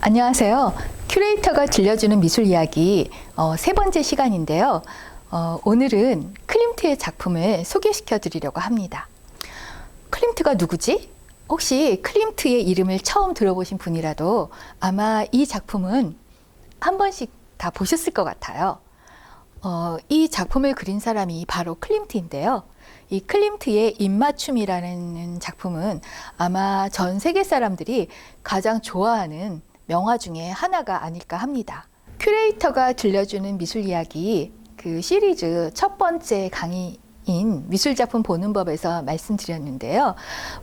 안녕하세요. 큐레이터가 들려주는 미술 이야기 세 번째 시간인데요. 오늘은 클림트의 작품을 소개시켜 드리려고 합니다. 클림트가 누구지? 혹시 클림트의 이름을 처음 들어보신 분이라도 아마 이 작품은 한 번씩 다 보셨을 것 같아요. 이 작품을 그린 사람이 바로 클림트인데요. 이 클림트의 입맞춤이라는 작품은 아마 전 세계 사람들이 가장 좋아하는 명화 중에 하나가 아닐까 합니다. 큐레이터가 들려주는 미술 이야기 그 시리즈 첫 번째 강의인 미술작품 보는 법에서 말씀드렸는데요.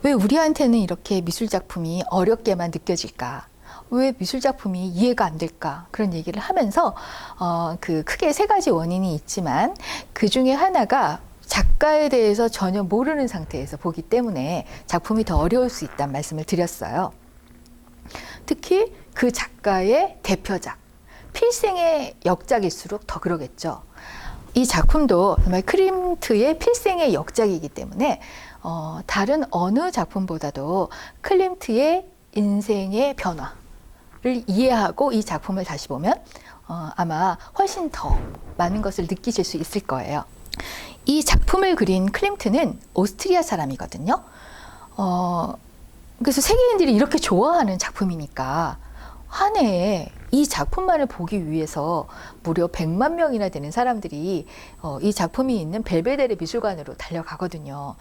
왜 우리한테는 이렇게 미술작품이 어렵게만 느껴질까? 왜 미술작품이 이해가 안 될까? 그런 얘기를 하면서 그 크게 세 가지 원인이 있지만 그 중에 하나가 작가에 대해서 전혀 모르는 상태에서 보기 때문에 작품이 더 어려울 수 있다는 말씀을 드렸어요. 특히 그 작가의 대표작, 필생의 역작일수록 더 그러겠죠. 이 작품도 정말 클림트의 필생의 역작이기 때문에 다른 어느 작품보다도 클림트의 인생의 변화를 이해하고 이 작품을 다시 보면 아마 훨씬 더 많은 것을 느끼실 수 있을 거예요. 이 작품을 그린 클림트는 오스트리아 사람이거든요. 그래서 세계인들이 이렇게 좋아하는 작품이니까 한 해에 이 작품만을 보기 위해서 무려 100만 명이나 되는 사람들이 이 작품이 있는 벨베데레 미술관으로 달려가거든요.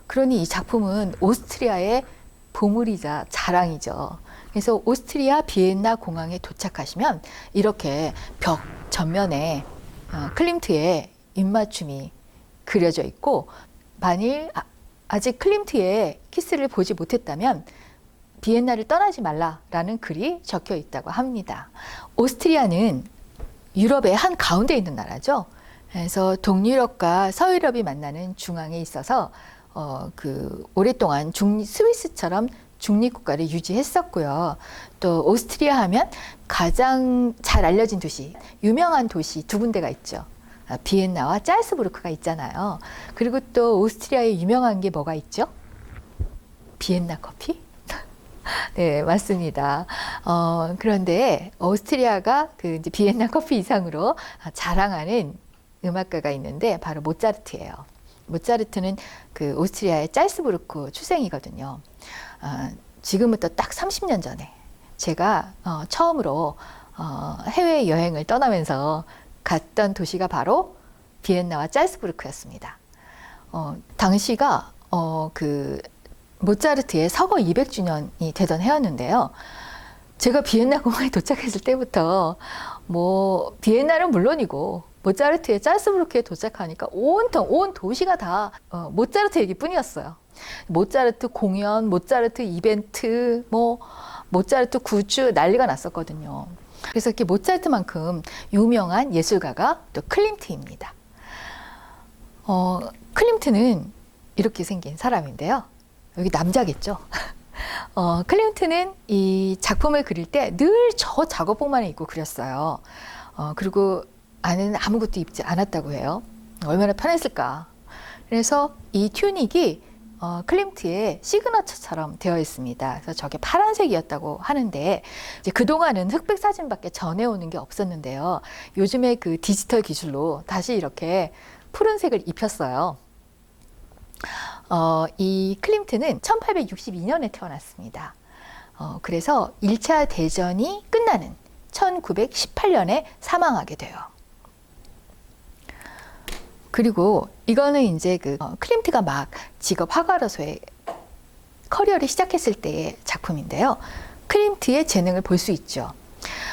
그러니 이 작품은 오스트리아의 보물이자 자랑이죠. 그래서 오스트리아 비엔나 공항에 도착하시면 이렇게 벽 전면에 클림트의 입맞춤이 그려져 있고, 만일 아직 클림트의 키스를 보지 못했다면 비엔나를 떠나지 말라라는 글이 적혀 있다고 합니다. 오스트리아는 유럽의 한 가운데 있는 나라죠. 그래서 동유럽과 서유럽이 만나는 중앙에 있어서 오랫동안 스위스처럼 중립국가를 유지했었고요. 또 오스트리아 하면 가장 잘 알려진 도시, 유명한 도시 두 군데가 있죠. 비엔나와 짤스부르크가 있잖아요. 그리고 또 오스트리아에 유명한 게 뭐가 있죠? 비엔나 커피? 네, 맞습니다. 그런데 오스트리아가 이제 비엔나 커피 이상으로 자랑하는 음악가가 있는데 바로 모차르트예요. 모차르트는 그 오스트리아의 짤스부르크 출생이거든요. 지금부터 딱 30년 전에 제가 처음으로 해외 여행을 떠나면서 갔던 도시가 바로 비엔나와 짤스부르크였습니다. 당시가 모차르트의 서거 200주년이 되던 해였는데요. 제가 비엔나 공항에 도착했을 때부터 비엔나는 물론이고 모차르트의 짤스부르크에 도착하니까 온 도시가 다 모차르트 얘기뿐이었어요. 모차르트 공연, 모차르트 이벤트, 모차르트 굿즈 난리가 났었거든요. 그래서 이렇게 모차르트만큼 유명한 예술가가 또 클림트입니다. 클림트는 이렇게 생긴 사람인데요. 여기 남자겠죠. 클림트는 이 작품을 그릴 때 늘 저 작업복만 입고 그렸어요. 그리고 안에는 아무것도 입지 않았다고 해요. 얼마나 편했을까. 그래서 이 튜닉이 클림트의 시그너처처럼 되어 있습니다. 그래서 저게 파란색이었다고 하는데 이제 그동안은 흑백 사진밖에 전해오는 게 없었는데요. 요즘에 그 디지털 기술로 다시 이렇게 푸른색을 입혔어요. 이 클림트는 1862년에 태어났습니다. 그래서 1차 대전이 끝나는 1918년에 사망하게 돼요. 그리고 이거는 이제 클림트가 막 직업 화가로서의 커리어를 시작했을 때의 작품인데요. 클림트의 재능을 볼 수 있죠.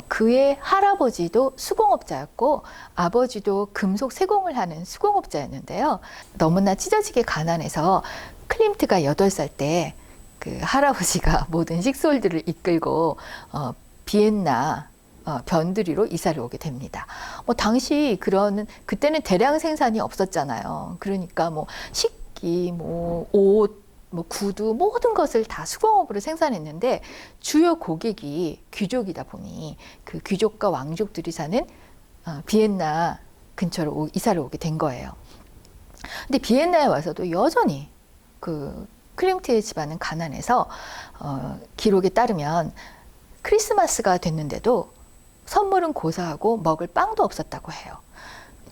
그의 할아버지도 수공업자였고 아버지도 금속 세공을 하는 수공업자였는데요. 너무나 찢어지게 가난해서 클림트가 8살 때 그 할아버지가 모든 식솔들을 이끌고 비엔나 변두리로 이사를 오게 됩니다. 당시 그때는 대량 생산이 없었잖아요. 그러니까 식기, 옷, 구두 모든 것을 다 수공업으로 생산했는데 주요 고객이 귀족이다 보니 그 귀족과 왕족들이 사는 비엔나 근처로 이사를 오게 된 거예요. 근데 비엔나에 와서도 여전히 클림트의 집안은 가난해서 기록에 따르면 크리스마스가 됐는데도 선물은 고사하고 먹을 빵도 없었다고 해요.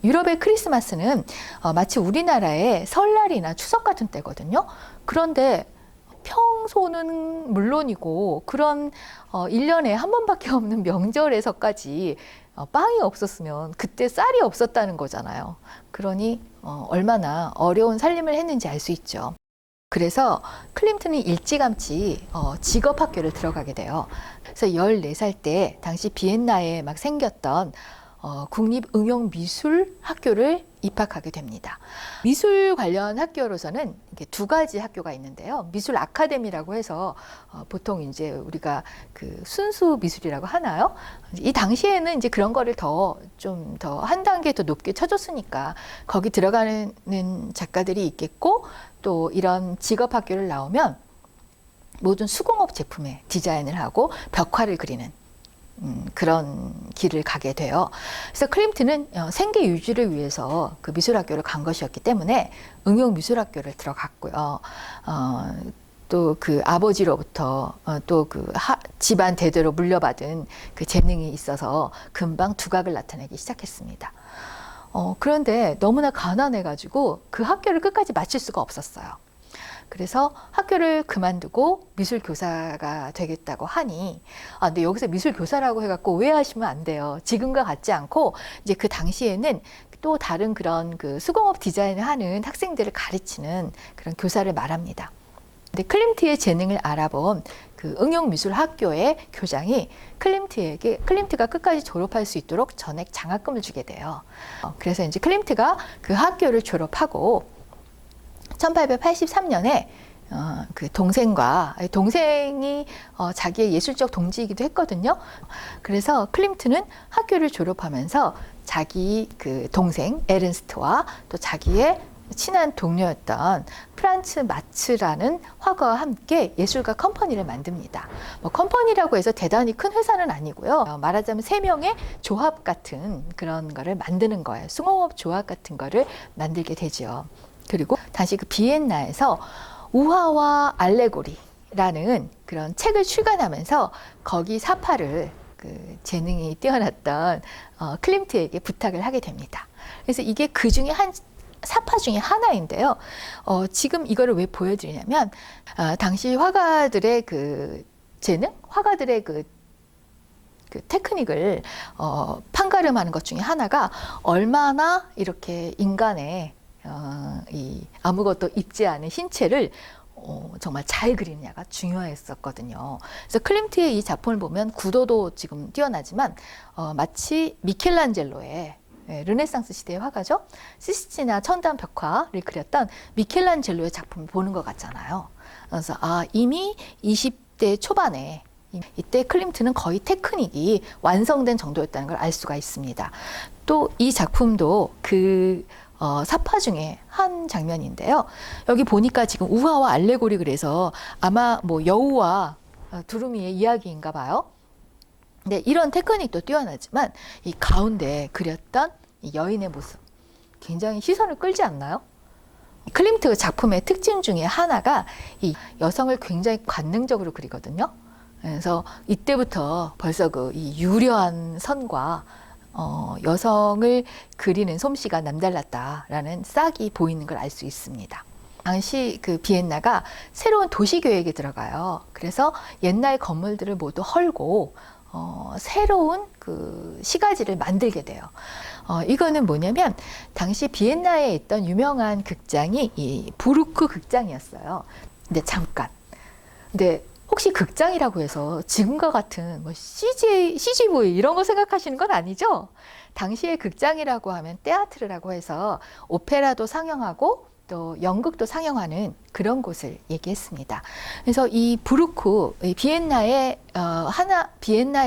유럽의 크리스마스는 마치 우리나라의 설날이나 추석 같은 때거든요. 그런데 평소는 물론이고 그런 1년에 한 번밖에 없는 명절에서까지 빵이 없었으면 그때 쌀이 없었다는 거잖아요. 그러니 얼마나 어려운 살림을 했는지 알 수 있죠. 그래서 클림트는 일찌감치 직업학교를 들어가게 돼요. 그래서 14살 때 당시 비엔나에 막 생겼던 국립응용미술학교를 입학하게 됩니다. 미술 관련 학교로서는 이게 두 가지 학교가 있는데요. 미술 아카데미라고 해서 보통 이제 우리가 그 순수 미술이라고 하나요? 이 당시에는 이제 그런 거를 좀 더 한 단계 더 높게 쳐줬으니까 거기 들어가는 작가들이 있겠고, 또 이런 직업 학교를 나오면 모든 수공업 제품에 디자인을 하고 벽화를 그리는 그런 길을 가게 돼요. 그래서 클림트는 생계 유지를 위해서 그 미술학교를 간 것이었기 때문에 응용미술학교를 들어갔고요. 또 그 아버지로부터 또 그 집안 대대로 물려받은 그 재능이 있어서 금방 두각을 나타내기 시작했습니다. 그런데 너무나 가난해가지고 그 학교를 끝까지 마칠 수가 없었어요. 그래서 학교를 그만두고 미술 교사가 되겠다고 하니, 근데 여기서 미술 교사라고 해갖고 오해하시면 안 돼요. 지금과 같지 않고 이제 그 당시에는 또 다른 그런 그 수공업 디자인을 하는 학생들을 가르치는 그런 교사를 말합니다. 근데 클림트의 재능을 알아본 그 응용미술학교의 교장이 클림트가 끝까지 졸업할 수 있도록 전액 장학금을 주게 돼요. 그래서 이제 클림트가 그 학교를 졸업하고 1883년에 그 동생이 자기의 예술적 동지이기도 했거든요. 그래서 클림트는 학교를 졸업하면서 자기 그 동생 에른스트와 또 자기의 친한 동료였던 프란츠 마츠라는 화가와 함께 예술가 컴퍼니를 만듭니다. 컴퍼니라고 해서 대단히 큰 회사는 아니고요. 말하자면 3명의 조합 같은 그런 거를 만드는 거예요. 수공업 조합 같은 거를 만들게 되죠. 그리고 당시 그 비엔나에서 우화와 알레고리라는 그런 책을 출간하면서 거기 사파를 그 재능이 뛰어났던 클림트에게 부탁을 하게 됩니다. 그래서 이게 그 중에 사파 중에 하나인데요. 지금 이거를 왜 보여드리냐면 당시 화가들의 그 재능, 화가들의 그 테크닉을 판가름하는 것 중에 하나가 얼마나 이렇게 인간의 이 아무것도 입지 않은 신체를 정말 잘 그리느냐가 중요했었거든요. 그래서 클림트의 이 작품을 보면 구도도 지금 뛰어나지만 마치 미켈란젤로의 르네상스 시대의 화가죠. 시스티나 천단 벽화를 그렸던 미켈란젤로의 작품을 보는 것 같잖아요. 그래서 이미 20대 초반에 이때 클림트는 거의 테크닉이 완성된 정도였다는 걸 알 수가 있습니다. 또 이 작품도 그 사파 중에 한 장면인데요. 여기 보니까 지금 우화와 알레고리, 그래서 아마 뭐 여우와 두루미의 이야기인가 봐요. 네, 이런 테크닉도 뛰어나지만 이 가운데 그렸던 이 여인의 모습 굉장히 시선을 끌지 않나요? 클림트 작품의 특징 중에 하나가 이 여성을 굉장히 관능적으로 그리거든요. 그래서 이때부터 벌써 그 이 유려한 선과 여성을 그리는 솜씨가 남달랐다라는 싹이 보이는 걸 알 수 있습니다. 당시 그 비엔나가 새로운 도시 계획에 들어가요. 그래서 옛날 건물들을 모두 헐고 새로운 그 시가지를 만들게 돼요. 이거는 뭐냐면 당시 비엔나에 있던 유명한 극장이 이 부르크 극장이었어요. 근데 혹시 극장이라고 해서 지금과 같은 뭐 CGV 이런 거 생각하시는 건 아니죠? 당시의 극장이라고 하면 테아트르라고 해서 오페라도 상영하고 또 연극도 상영하는 그런 곳을 얘기했습니다. 그래서 이 비엔나에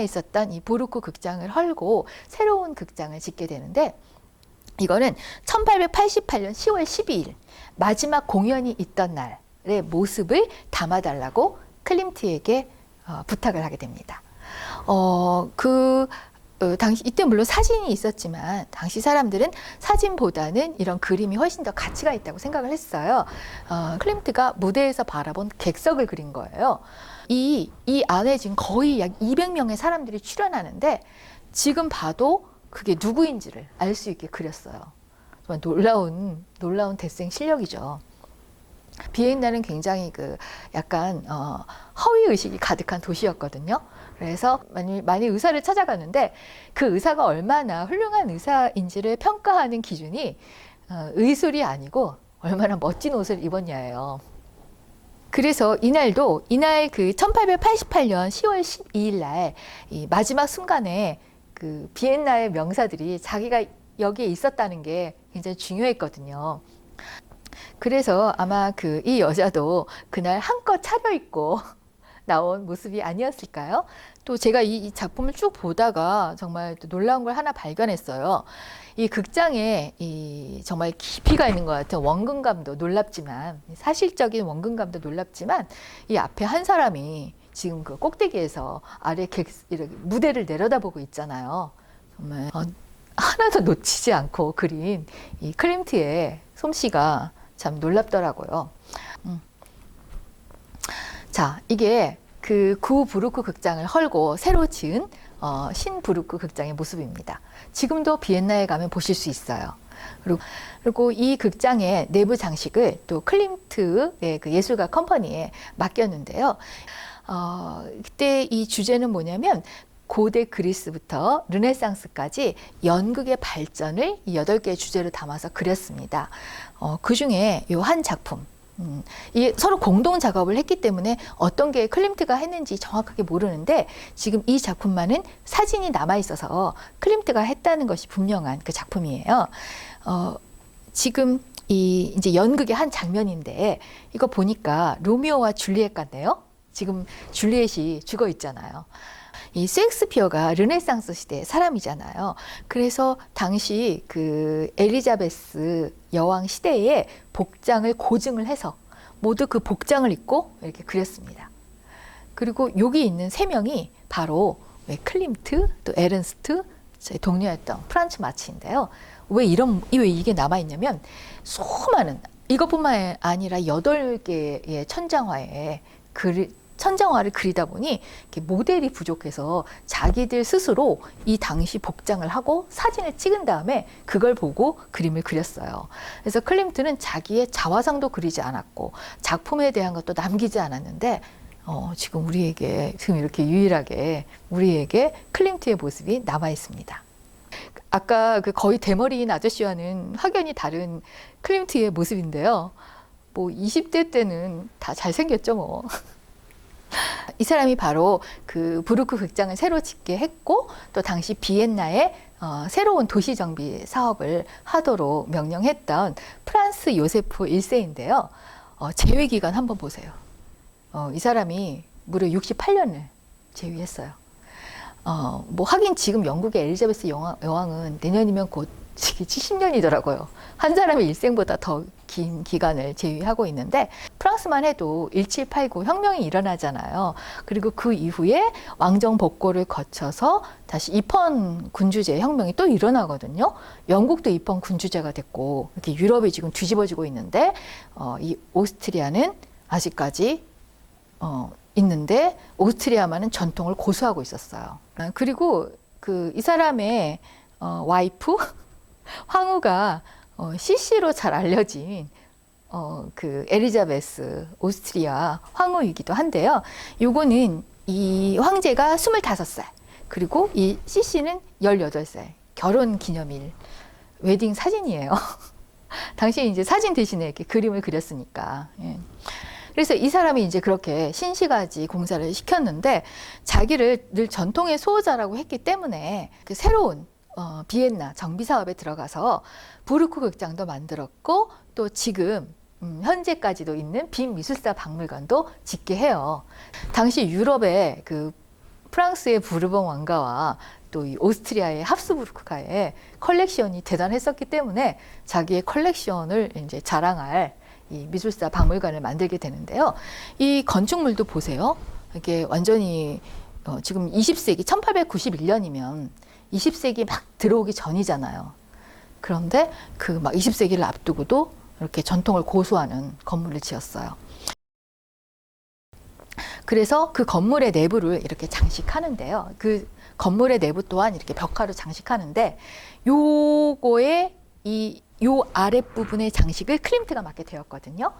있었던 이 부르크 극장을 헐고 새로운 극장을 짓게 되는데, 이거는 1888년 10월 12일 마지막 공연이 있던 날의 모습을 담아달라고 클림트에게 부탁을 하게 됩니다. 그 당시 이때 물론 사진이 있었지만 당시 사람들은 사진보다는 이런 그림이 훨씬 더 가치가 있다고 생각을 했어요. 클림트가 무대에서 바라본 객석을 그린 거예요. 이 안에 지금 거의 약 200명의 사람들이 출연하는데 지금 봐도 그게 누구인지를 알 수 있게 그렸어요. 정말 놀라운 데생 실력이죠. 비엔나는 굉장히 약간 허위 의식이 가득한 도시였거든요. 그래서 많이 의사를 찾아가는데 그 의사가 얼마나 훌륭한 의사인지를 평가하는 기준이 의술이 아니고 얼마나 멋진 옷을 입었냐예요. 그래서 이날 그 1888년 10월 12일 날 이 마지막 순간에 그 비엔나의 명사들이 자기가 여기에 있었다는 게 굉장히 중요했거든요. 그래서 아마 이 여자도 그날 한껏 차려입고 나온 모습이 아니었을까요? 또 제가 이 작품을 쭉 보다가 정말 또 놀라운 걸 하나 발견했어요. 이 극장에 정말 깊이가 있는 것 같은 원근감도 놀랍지만, 사실적인 원근감도 놀랍지만, 이 앞에 한 사람이 지금 그 꼭대기에서 아래 이렇게 무대를 내려다보고 있잖아요. 정말 하나도 놓치지 않고 그린 이 클림트의 솜씨가 참 놀랍더라고요. 자, 이게 그 구 부르크 극장을 헐고 새로 지은 신 부르크 극장의 모습입니다. 지금도 비엔나에 가면 보실 수 있어요. 그리고 이 극장의 내부 장식을 또 클림트의 그 예술가 컴퍼니에 맡겼는데요. 그때 이 주제는 뭐냐면 고대 그리스부터 르네상스까지 연극의 발전을 이 8개의 주제로 담아서 그렸습니다. 그 중에 이 한 작품, 이게 서로 공동 작업을 했기 때문에 어떤 게 클림트가 했는지 정확하게 모르는데 지금 이 작품만은 사진이 남아 있어서 클림트가 했다는 것이 분명한 그 작품이에요. 지금 이제 연극의 한 장면인데 이거 보니까 로미오와 줄리엣 같네요. 지금 줄리엣이 죽어 있잖아요. 이 셰익스피어가 르네상스 시대의 사람이잖아요. 그래서 당시 그 엘리자베스 여왕 시대에 복장을 고증을 해서 모두 그 복장을 입고 이렇게 그렸습니다. 그리고 여기 있는 3명이 바로 클림트, 또 에른스트, 제 동료였던 프란츠 마치인데요. 왜 이게 남아있냐면 수많은, 이것뿐만 아니라 8개의 천장화를 그리다 보니 모델이 부족해서 자기들 스스로 이 당시 복장을 하고 사진을 찍은 다음에 그걸 보고 그림을 그렸어요. 그래서 클림트는 자기의 자화상도 그리지 않았고 작품에 대한 것도 남기지 않았는데 지금 이렇게 유일하게 우리에게 클림트의 모습이 남아 있습니다. 아까 그 거의 대머리인 아저씨와는 확연히 다른 클림트의 모습인데요. 뭐 20대 때는 다 잘생겼죠 뭐. 이 사람이 바로 그 부르크 극장을 새로 짓게 했고 또 당시 비엔나에 새로운 도시 정비 사업을 하도록 명령했던 프란스 요세프 1세인데요. 재위 기간 한번 보세요. 이 사람이 무려 68년을 재위했어요. 뭐 하긴 지금 영국의 엘리자베스 여왕은 내년이면 곧 70년이더라고요. 한 사람의 일생보다 더 긴 기간을 재위하고 있는데 프랑스만 해도 1789 혁명이 일어나잖아요. 그리고 그 이후에 왕정 복고를 거쳐서 다시 입헌 군주제 혁명이 또 일어나거든요. 영국도 입헌 군주제가 됐고 이렇게 유럽이 지금 뒤집어지고 있는데 이 오스트리아는 아직까지 있는데 오스트리아만은 전통을 고수하고 있었어요. 그리고 이 사람의 와이프 황후가 CC로 잘 알려진 그 엘리자베스 오스트리아 황후이기도 한데요. 요거는 이 황제가 25살 그리고 이 CC는 18살 결혼 기념일 웨딩 사진이에요. 당시 이제 사진 대신에 이렇게 그림을 그렸으니까. 예. 그래서 이 사람이 이제 그렇게 신시가지 공사를 시켰는데 자기를 늘 전통의 수호자라고 했기 때문에 그 새로운 비엔나 정비 사업에 들어가서 부르크 극장도 만들었고 또 지금 현재까지도 있는 빈미술사 박물관도 짓게 해요. 당시 유럽의 그 프랑스의 부르봉 왕가와 또 이 오스트리아의 합스부르크가의 컬렉션이 대단했었기 때문에 자기의 컬렉션을 이제 자랑할 이 미술사 박물관을 만들게 되는데요. 이 건축물도 보세요. 이게 완전히 지금 20세기 1891년이면 20세기 막 들어오기 전이잖아요. 그런데 그 막 20세기를 앞두고도 이렇게 전통을 고수하는 건물을 지었어요. 그래서 그 건물의 내부를 이렇게 장식하는데요. 그 건물의 내부 또한 이렇게 벽화로 장식하는데 요거의 요 아랫부분의 장식을 클림트가 맡게 되었거든요.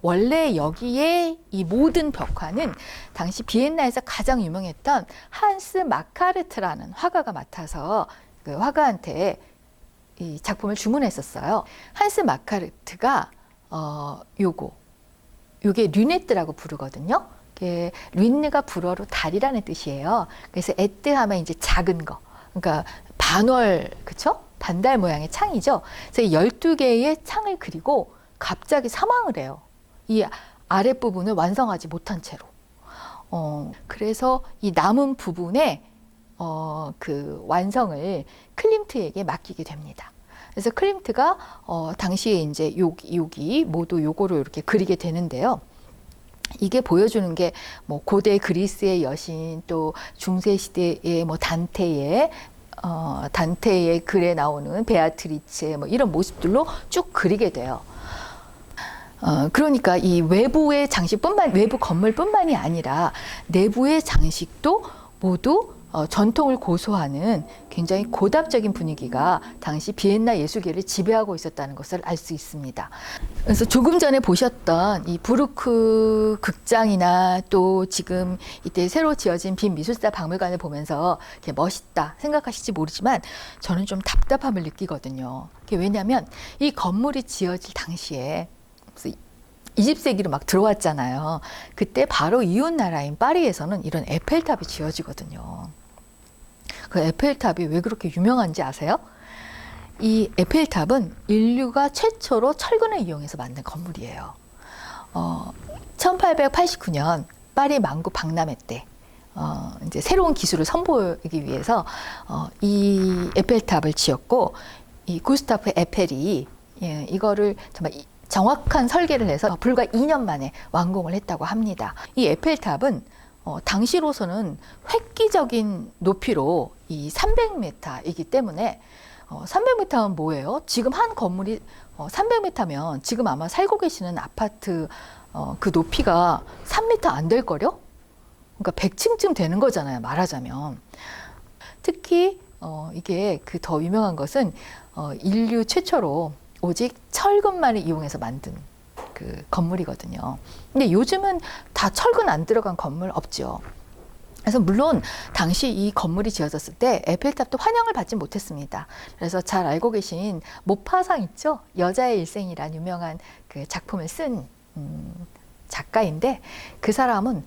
원래 여기에 이 모든 벽화는 당시 비엔나에서 가장 유명했던 한스 마카르트라는 화가가 맡아서 그 화가한테 이 작품을 주문했었어요. 한스 마카르트가 요게 류네트라고 부르거든요. 륜느가 불어로 달이라는 뜻이에요. 그래서 에트 하면 이제 작은 거. 그러니까 반월, 그쵸? 반달 모양의 창이죠. 그래서 12개의 창을 그리고 갑자기 사망을 해요. 이 아랫부분을 완성하지 못한 채로. 그래서 이 남은 부분에 그 완성을 클림트에게 맡기게 됩니다. 그래서 클림트가 당시에 이제 여기 모두 요거로 이렇게 그리게 되는데요. 이게 보여주는 게 뭐 고대 그리스의 여신, 또 중세 시대의 뭐 단테의 글에 나오는 베아트리체 뭐 이런 모습들로 쭉 그리게 돼요. 그러니까 이 외부의 외부 건물뿐만이 아니라 내부의 장식도 모두 전통을 고수하는 굉장히 고답적인 분위기가 당시 비엔나 예술계를 지배하고 있었다는 것을 알 수 있습니다. 그래서 조금 전에 보셨던 이 부르크 극장이나 또 지금 이때 새로 지어진 빈 미술사 박물관을 보면서 이렇게 멋있다 생각하실지 모르지만 저는 좀 답답함을 느끼거든요. 왜냐하면 이 건물이 지어질 당시에 20세기로 막 들어왔잖아요. 그때 바로 이웃 나라인 파리에서는 이런 에펠탑이 지어지거든요. 그 에펠탑이 왜 그렇게 유명한지 아세요? 이 에펠탑은 인류가 최초로 철근을 이용해서 만든 건물이에요. 1889년 파리 망구 박람회 때 이제 새로운 기술을 선보이기 위해서 이 에펠탑을 지었고 이 구스타프 에펠이 이거를 정말 정확한 설계를 해서 불과 2년 만에 완공을 했다고 합니다. 이 에펠탑은 당시로서는 획기적인 높이로 이 300m이기 때문에 300m면 뭐예요? 지금 한 건물이 300m면 지금 아마 살고 계시는 아파트 그 높이가 3m 안 될 거요? 그러니까 100층쯤 되는 거잖아요, 말하자면. 특히 이게 그 더 유명한 것은 인류 최초로 오직 철근만을 이용해서 만든 그 건물이거든요. 근데 요즘은 다 철근 안 들어간 건물 없죠. 그래서 물론 당시 이 건물이 지어졌을 때 에펠탑도 환영을 받지 못했습니다. 그래서 잘 알고 계신 모파상 있죠? 여자의 일생이란 유명한 그 작품을 쓴 작가인데 그 사람은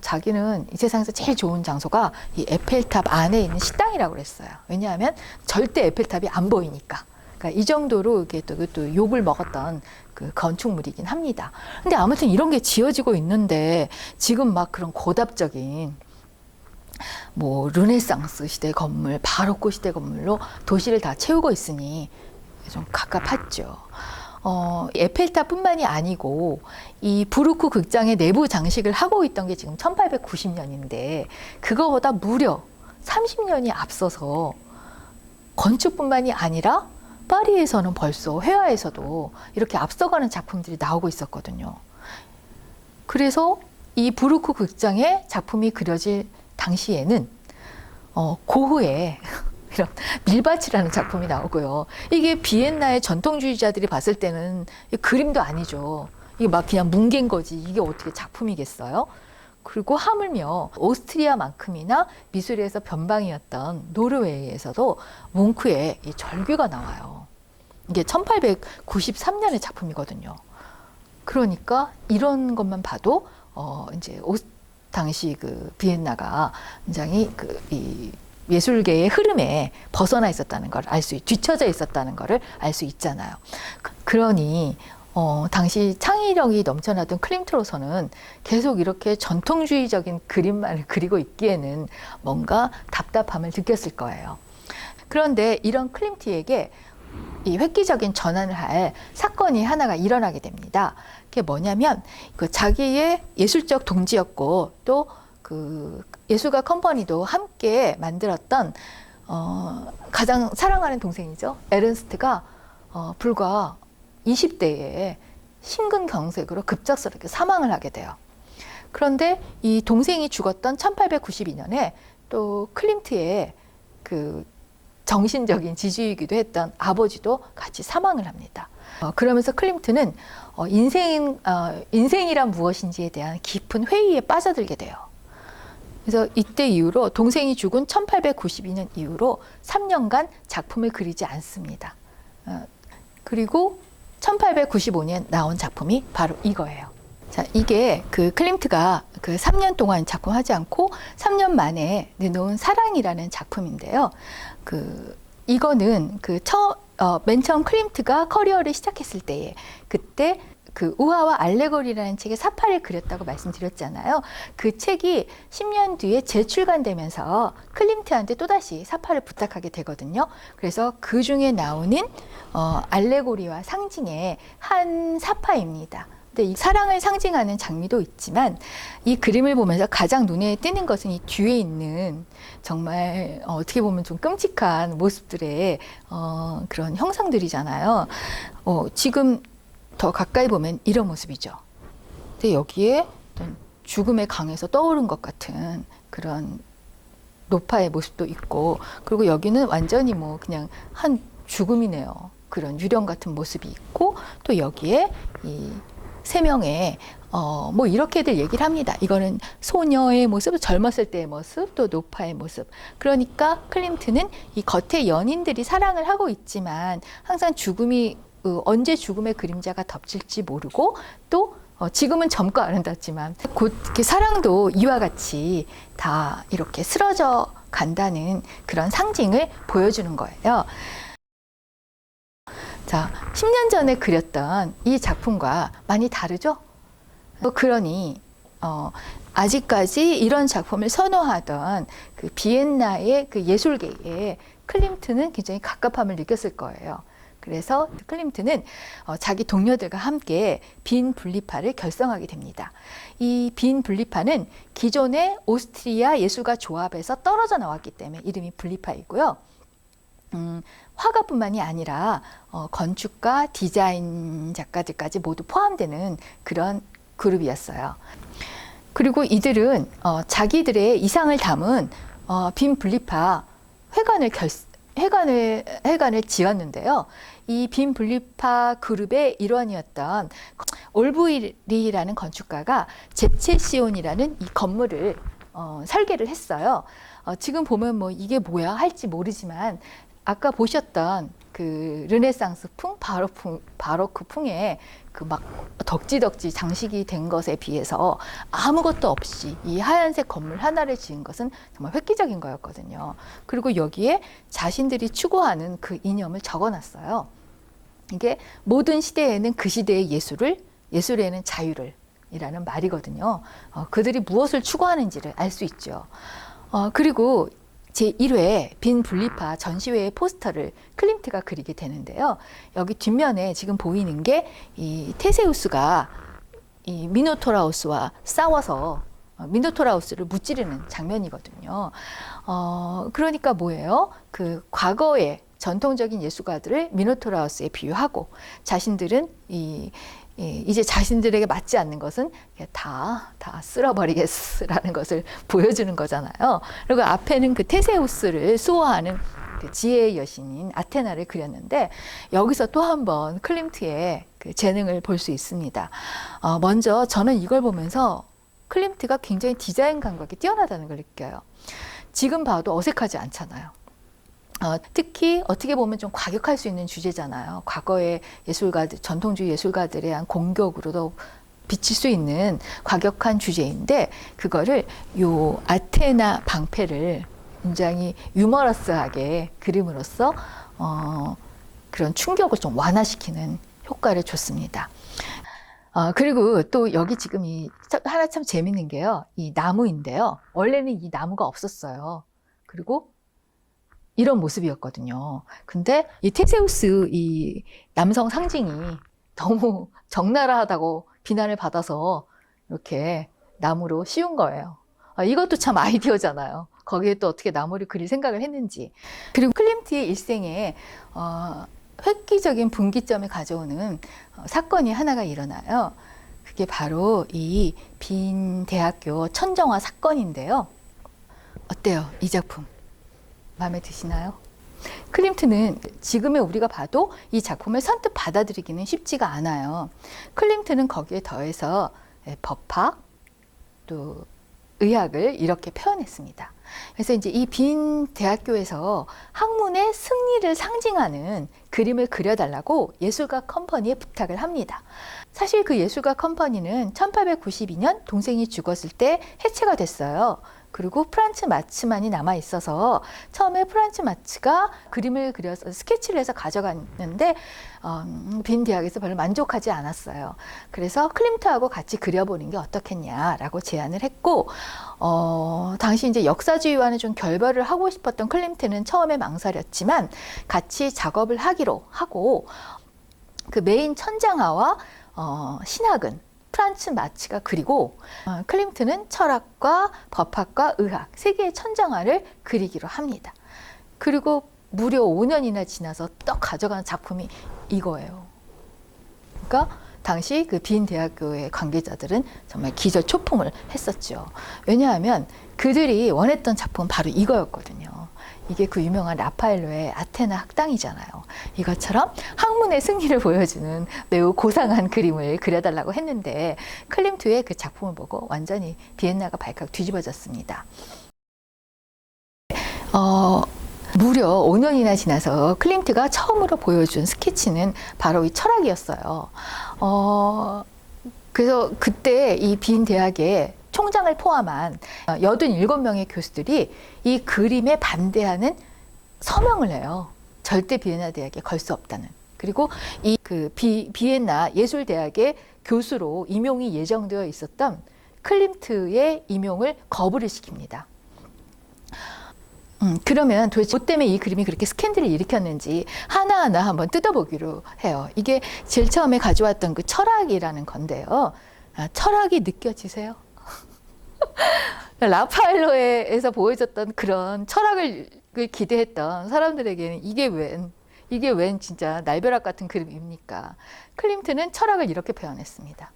자기는 이 세상에서 제일 좋은 장소가 이 에펠탑 안에 있는 식당이라고 그랬어요. 왜냐하면 절대 에펠탑이 안 보이니까. 그러니까 이 정도로 이게 또 욕을 먹었던 그 건축물이긴 합니다. 근데 아무튼 이런 게 지어지고 있는데 지금 막 그런 고답적인 뭐 르네상스 시대 건물, 바로크 시대 건물로 도시를 다 채우고 있으니 좀 갑갑하죠. 에펠탑뿐만이 아니고 이 부르크 극장의 내부 장식을 하고 있던 게 지금 1890년인데 그거보다 무려 30년이 앞서서 건축뿐만이 아니라 파리에서는 벌써 회화에서도 이렇게 앞서가는 작품들이 나오고 있었거든요. 그래서 이 부르크 극장의 작품이 그려질 당시에는 고흐의 이런 밀밭이라는 작품이 나오고요. 이게 비엔나의 전통주의자들이 봤을 때는 그림도 아니죠. 이게 막 그냥 뭉갠 거지. 이게 어떻게 작품이겠어요? 그리고 하물며 오스트리아만큼이나 미술에서 변방이었던 노르웨이에서도 뭉크의 이 절규가 나와요. 이게 1893년의 작품이거든요. 그러니까 이런 것만 봐도 이제 당시 그 비엔나가 굉장히 이 예술계의 흐름에 벗어나 있었다는 걸 뒤처져 있었다는 것을 알 수 있잖아요. 그러니 당시 창의력이 넘쳐나던 클림트로서는 계속 이렇게 전통주의적인 그림만을 그리고 있기에는 뭔가 답답함을 느꼈을 거예요. 그런데 이런 클림트에게 이 획기적인 전환을 할 사건이 하나가 일어나게 됩니다. 그게 뭐냐면 그 자기의 예술적 동지였고 또 그 예술가 컴퍼니도 함께 만들었던 가장 사랑하는 동생이죠. 에른스트가 불과 20대에 심근경색으로 급작스럽게 사망을 하게 돼요. 그런데 이 동생이 죽었던 1892년에 또 클림트의 그 정신적인 지주이기도 했던 아버지도 같이 사망을 합니다. 그러면서 클림트는 인생이란 무엇인지에 대한 깊은 회의에 빠져들게 돼요. 그래서 이때 이후로 동생이 죽은 1892년 이후로 3년간 작품을 그리지 않습니다. 그리고 1895년 나온 작품이 바로 이거예요. 자, 이게 그 클림트가 그 3년 동안 작품하지 않고 3년 만에 내놓은 사랑이라는 작품인데요. 이거는 맨 처음 클림트가 커리어를 시작했을 때에 그때 그 우화와 알레고리라는 책에 사파를 그렸다고 말씀드렸잖아요. 그 책이 10년 뒤에 재출간되면서 클림트한테 또다시 사파를 부탁하게 되거든요. 그래서 그 중에 나오는 알레고리와 상징의 한 사파입니다. 근데 이 사랑을 상징하는 장미도 있지만 이 그림을 보면서 가장 눈에 띄는 것은 이 뒤에 있는 정말 어떻게 보면 좀 끔찍한 모습들의 그런 형상들이잖아요. 지금 더 가까이 보면 이런 모습이죠. 근데 여기에 어떤 죽음의 강에서 떠오른 것 같은 그런 노파의 모습도 있고, 그리고 여기는 완전히 뭐 그냥 한 죽음이네요. 그런 유령 같은 모습이 있고, 또 여기에 이 세 명의 뭐 이렇게들 얘기를 합니다. 이거는 소녀의 모습, 젊었을 때의 모습, 또 노파의 모습. 그러니까 클림트는 이 겉에 연인들이 사랑을 하고 있지만 항상 언제 죽음의 그림자가 덮칠지 모르고, 또 지금은 젊고 아름답지만 곧 이렇게 사랑도 이와 같이 다 이렇게 쓰러져 간다는 그런 상징을 보여주는 거예요. 자, 10년 전에 그렸던 이 작품과 많이 다르죠? 그러니 아직까지 이런 작품을 선호하던 그 비엔나의 그 예술계에 클림트는 굉장히 갑갑함을 느꼈을 거예요. 그래서 클림트는 자기 동료들과 함께 빈 분리파를 결성하게 됩니다. 이 빈 분리파는 기존의 오스트리아 예술가 조합에서 떨어져 나왔기 때문에 이름이 분리파이고요. 화가뿐만이 아니라 건축가, 디자인 작가들까지 모두 포함되는 그런 그룹이었어요. 그리고 이들은 자기들의 이상을 담은 빈 분리파 회관을 지었는데요. 이 빈 분리파 그룹의 일원이었던 올브리라는 건축가가 잽체시온이라는 이 건물을 설계를 했어요. 지금 보면 뭐 이게 뭐야 할지 모르지만 아까 보셨던 그 르네상스풍, 바로크풍의 그 막 덕지덕지 장식이 된 것에 비해서 아무것도 없이 이 하얀색 건물 하나를 지은 것은 정말 획기적인 거였거든요. 그리고 여기에 자신들이 추구하는 그 이념을 적어놨어요. 이게 모든 시대에는 그 시대의 예술에는 자유를 이라는 말이거든요. 그들이 무엇을 추구하는지를 알 수 있죠. 그리고 제1회 빈 분리파 전시회의 포스터를 클림트가 그리게 되는데요. 여기 뒷면에 지금 보이는 게 이 테세우스가 이 미노토라우스와 싸워서 미노토라우스를 무찌르는 장면이거든요. 그러니까 뭐예요? 그 과거의 전통적인 예술가들을 미노토라우스에 비유하고 자신들은 이제 자신들에게 맞지 않는 것은 다 쓸어버리겠라는 것을 보여주는 거잖아요. 그리고 앞에는 그 테세우스를 수호하는 그 지혜의 여신인 아테나를 그렸는데 여기서 또 한 번 클림트의 그 재능을 볼 수 있습니다. 먼저 저는 이걸 보면서 클림트가 굉장히 디자인 감각이 뛰어나다는 걸 느껴요. 지금 봐도 어색하지 않잖아요. 특히 어떻게 보면 좀 과격할 수 있는 주제잖아요. 과거의 예술가들, 전통주의 예술가들에 대한 공격으로도 비칠 수 있는 과격한 주제인데 그거를 요 아테나 방패를 굉장히 유머러스하게 그림으로써 그런 충격을 좀 완화시키는 효과를 줬습니다. 그리고 또 여기 지금 하나 참 재밌는 게요. 이 나무인데요. 원래는 이 나무가 없었어요. 그리고 이런 모습이었거든요. 근데 이 테세우스 이 남성 상징이 너무 적나라하다고 비난을 받아서 이렇게 나무로 씌운 거예요. 이것도 참 아이디어잖아요. 거기에 또 어떻게 나무를 그릴 생각을 했는지. 그리고 클림트의 일생에 획기적인 분기점을 가져오는 사건이 하나가 일어나요. 그게 바로 이 빈 대학교 천정화 사건인데요. 어때요? 이 작품 마음에 드시나요? 클림트는 지금의 우리가 봐도 이 작품을 선뜻 받아들이기는 쉽지가 않아요. 클림트는 거기에 더해서 법학, 또 의학을 이렇게 표현했습니다. 그래서 이제 이 빈 대학교에서 학문의 승리를 상징하는 그림을 그려달라고 예술가 컴퍼니에 부탁을 합니다. 사실 그 예술가 컴퍼니는 1892년 동생이 죽었을 때 해체가 됐어요. 그리고 프란츠 마츠만이 남아 있어서 처음에 프란츠 마츠가 그림을 그려서 스케치를 해서 가져갔는데 빈 대학에서 별로 만족하지 않았어요. 그래서 클림트하고 같이 그려보는 게 어떻겠냐라고 제안을 했고 당시 이제 역사주의와는 좀 결별을 하고 싶었던 클림트는 처음에 망설였지만 같이 작업을 하기로 하고 그 메인 천장화와 신학은 프란츠 마츠가 그리고 클림트는 철학과 법학과 의학 세 개의 천장화를 그리기로 합니다. 그리고 무려 5년이나 지나서 떡 가져가는 작품이 이거예요. 그러니까 당시 그 빈 대학교의 관계자들은 정말 기절초풍을 했었죠. 왜냐하면 그들이 원했던 작품은 바로 이거였거든요. 이게 그 유명한 라파엘로의 아테나 학당이잖아요. 이것처럼 학문의 승리를 보여주는 매우 고상한 그림을 그려달라고 했는데 클림트의 그 작품을 보고 완전히 비엔나가 발칵 뒤집어졌습니다. 무려 5년이나 지나서 클림트가 처음으로 보여준 스케치는 바로 이 철학이었어요. 그래서 그때 이 빈 대학에 총장을 포함한 87명의 교수들이 이 그림에 반대하는 서명을 해요. 절대 비엔나 대학에 걸 수 없다는. 그리고 이 그 비엔나 예술대학의 교수로 임용이 예정되어 있었던 클림트의 임용을 거부를 시킵니다. 그러면 도대체 뭐 때문에 이 그림이 그렇게 스캔들을 일으켰는지 하나하나 한번 뜯어보기로 해요. 이게 제일 처음에 가져왔던 그 철학이라는 건데요. 철학이 느껴지세요? 라파엘로에서 보여줬던 그런 철학을 기대했던 사람들에게는 이게 웬 진짜 날벼락 같은 그림입니까? 클림트는 철학을 이렇게 표현했습니다.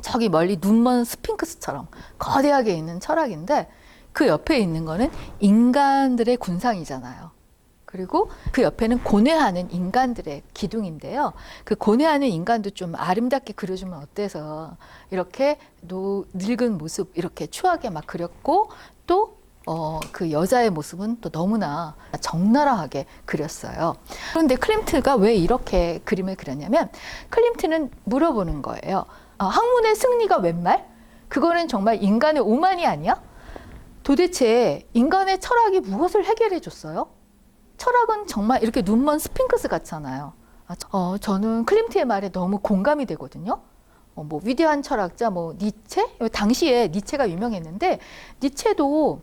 저기 멀리 눈먼 스핑크스처럼 거대하게 있는 철학인데 그 옆에 있는 거는 인간들의 군상이잖아요. 그리고 그 옆에는 고뇌하는 인간들의 기둥인데요. 그 고뇌하는 인간도 좀 아름답게 그려주면 어때서 이렇게 늙은 모습 이렇게 추하게 막 그렸고 또 그 여자의 모습은 또 너무나 적나라하게 그렸어요. 그런데 클림트가 왜 이렇게 그림을 그렸냐면 클림트는 물어보는 거예요. 학문의 승리가 웬 말? 그거는 정말 인간의 오만이 아니야? 도대체 인간의 철학이 무엇을 해결해 줬어요? 철학은 정말 이렇게 눈먼 스핑크스 같잖아요. 저는 클림트의 말에 너무 공감이 되거든요. 뭐 위대한 철학자, 뭐 니체? 당시에 니체가 유명했는데 니체도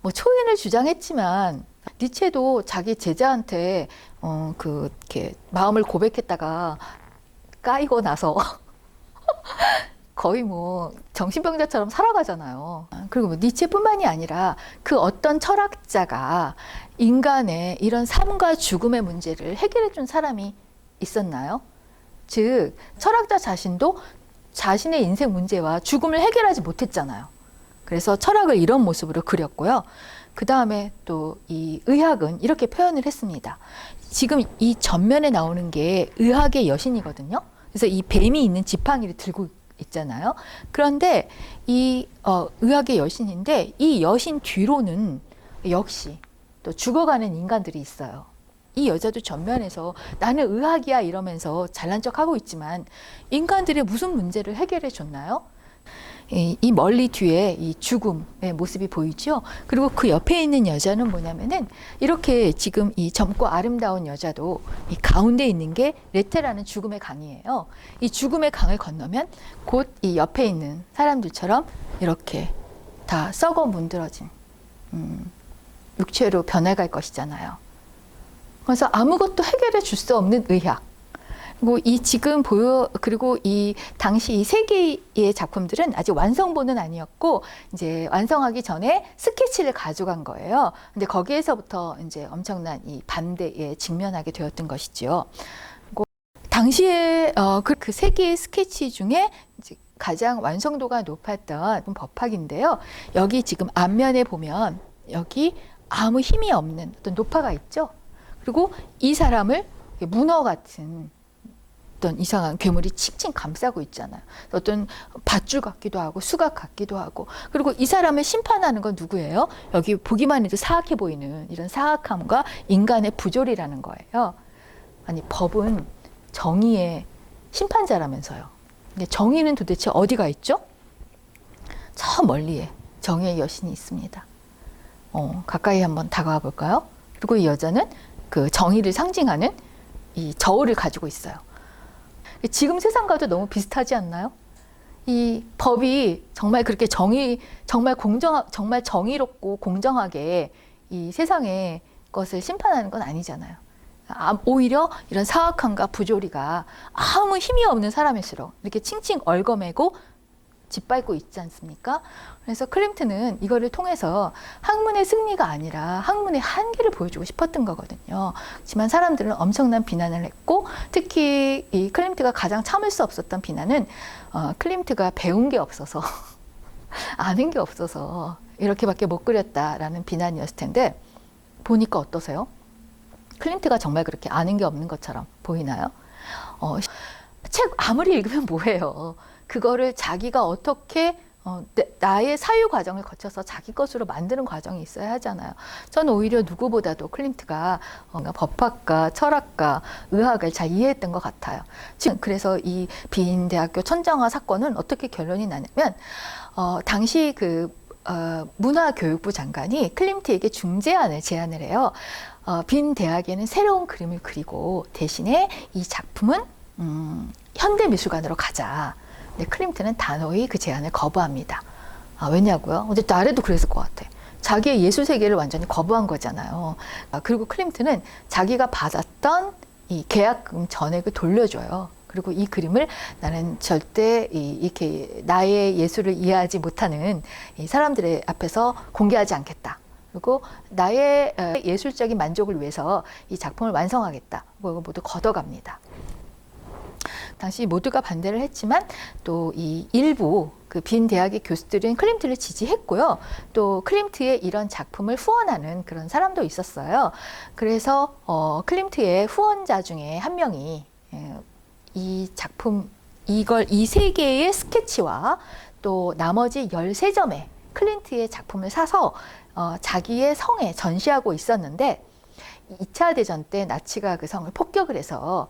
뭐 초인을 주장했지만 니체도 자기 제자한테 이렇게 마음을 고백했다가 까이고 나서 거의 뭐 정신병자처럼 살아가잖아요. 그리고 뭐 니체뿐만이 아니라 그 어떤 철학자가 인간의 이런 삶과 죽음의 문제를 해결해 준 사람이 있었나요? 즉 철학자 자신도 자신의 인생 문제와 죽음을 해결하지 못했잖아요. 그래서 철학을 이런 모습으로 그렸고요. 그 다음에 또 이 의학은 이렇게 표현을 했습니다. 지금 이 전면에 나오는 게 의학의 여신이거든요. 그래서 이 뱀이 있는 지팡이를 들고 있잖아요. 그런데 이 의학의 여신인데 이 여신 뒤로는 역시 또 죽어가는 인간들이 있어요. 이 여자도 전면에서 나는 의학이야 이러면서 잘난 척하고 있지만 인간들의 무슨 문제를 해결해 줬나요? 이 멀리 뒤에 이 죽음의 모습이 보이죠. 그리고 그 옆에 있는 여자는 뭐냐면은 이렇게 지금 이 젊고 아름다운 여자도 이 가운데 있는 게 레테라는 죽음의 강이에요. 이 죽음의 강을 건너면 곧 이 옆에 있는 사람들처럼 이렇게 다 썩어 문드러진 육체로 변해갈 것이잖아요. 그래서 아무것도 해결해 줄 수 없는 의학. 그리고 이 당시 이 세 개의 작품들은 아직 완성본은 아니었고, 이제 완성하기 전에 스케치를 가져간 거예요. 근데 거기에서부터 이제 엄청난 이 반대에 직면하게 되었던 것이죠. 당시에 그 세 개의 스케치 중에 이제 가장 완성도가 높았던 법학인데요. 여기 지금 앞면에 보면 여기 아무 힘이 없는 어떤 노파가 있죠. 그리고 이 사람을 문어 같은 어떤 이상한 괴물이 칭칭 감싸고 있잖아요. 어떤 밧줄 같기도 하고 수갑 같기도 하고. 그리고 이 사람을 심판하는 건 누구예요? 여기 보기만 해도 사악해 보이는 이런 사악함과 인간의 부조리라는 거예요. 아니, 법은 정의의 심판자라면서요. 근데 정의는 도대체 어디가 있죠? 저 멀리에 정의의 여신이 있습니다. 가까이 한번 다가와 볼까요? 그리고 이 여자는 그 정의를 상징하는 이 저울을 가지고 있어요. 지금 세상과도 너무 비슷하지 않나요? 이 법이 정말 그렇게 정말 정의롭고 공정하게 이 세상의 것을 심판하는 건 아니잖아요. 오히려 이런 사악함과 부조리가 아무 힘이 없는 사람일수록 이렇게 칭칭 얽어매고 짓밟고 있지 않습니까? 그래서 클림트는 이거를 통해서 학문의 승리가 아니라 학문의 한계를 보여주고 싶었던 거거든요. 하지만 사람들은 엄청난 비난을 했고, 특히 이 클림트가 가장 참을 수 없었던 비난은 클림트가 배운 게 없어서 아는 게 없어서 이렇게밖에 못 그렸다라는 비난이었을 텐데, 보니까 어떠세요? 클림트가 정말 그렇게 아는 게 없는 것처럼 보이나요? 책 아무리 읽으면 뭐해요. 그거를 자기가 어떻게 나의 사유 과정을 거쳐서 자기 것으로 만드는 과정이 있어야 하잖아요. 저는 오히려 누구보다도 클림트가 법학과, 철학과, 의학을 잘 이해했던 것 같아요. 지금 그래서 이 빈대학교 천정화 사건은 어떻게 결론이 나냐면 당시 문화교육부 장관이 클림트에게 중재안을 제안을 해요. 빈 대학에는 새로운 그림을 그리고 대신에 이 작품은 현대미술관으로 가자. 근데 클림트는 단호히 그 제안을 거부합니다. 왜냐고요? 근데 나래도 그랬을 것 같아. 자기의 예술 세계를 완전히 거부한 거잖아요. 그리고 클림트는 자기가 받았던 이 계약금 전액을 돌려줘요. 그리고 이 그림을 나는 절대 이렇게 나의 예술을 이해하지 못하는 이 사람들의 앞에서 공개하지 않겠다. 그리고 나의 예술적인 만족을 위해서 이 작품을 완성하겠다. 모두 걷어갑니다. 당시 모두가 반대를 했지만 또 이 일부 그 빈 대학의 교수들은 클림트를 지지했고요. 또 클림트의 이런 작품을 후원하는 그런 사람도 있었어요. 그래서 클림트의 후원자 중에 한 명이 이 작품 이 세 개의 스케치와 또 나머지 13점의 클림트의 작품을 사서 자기의 성에 전시하고 있었는데 2차 대전 때 나치가 그 성을 폭격을 해서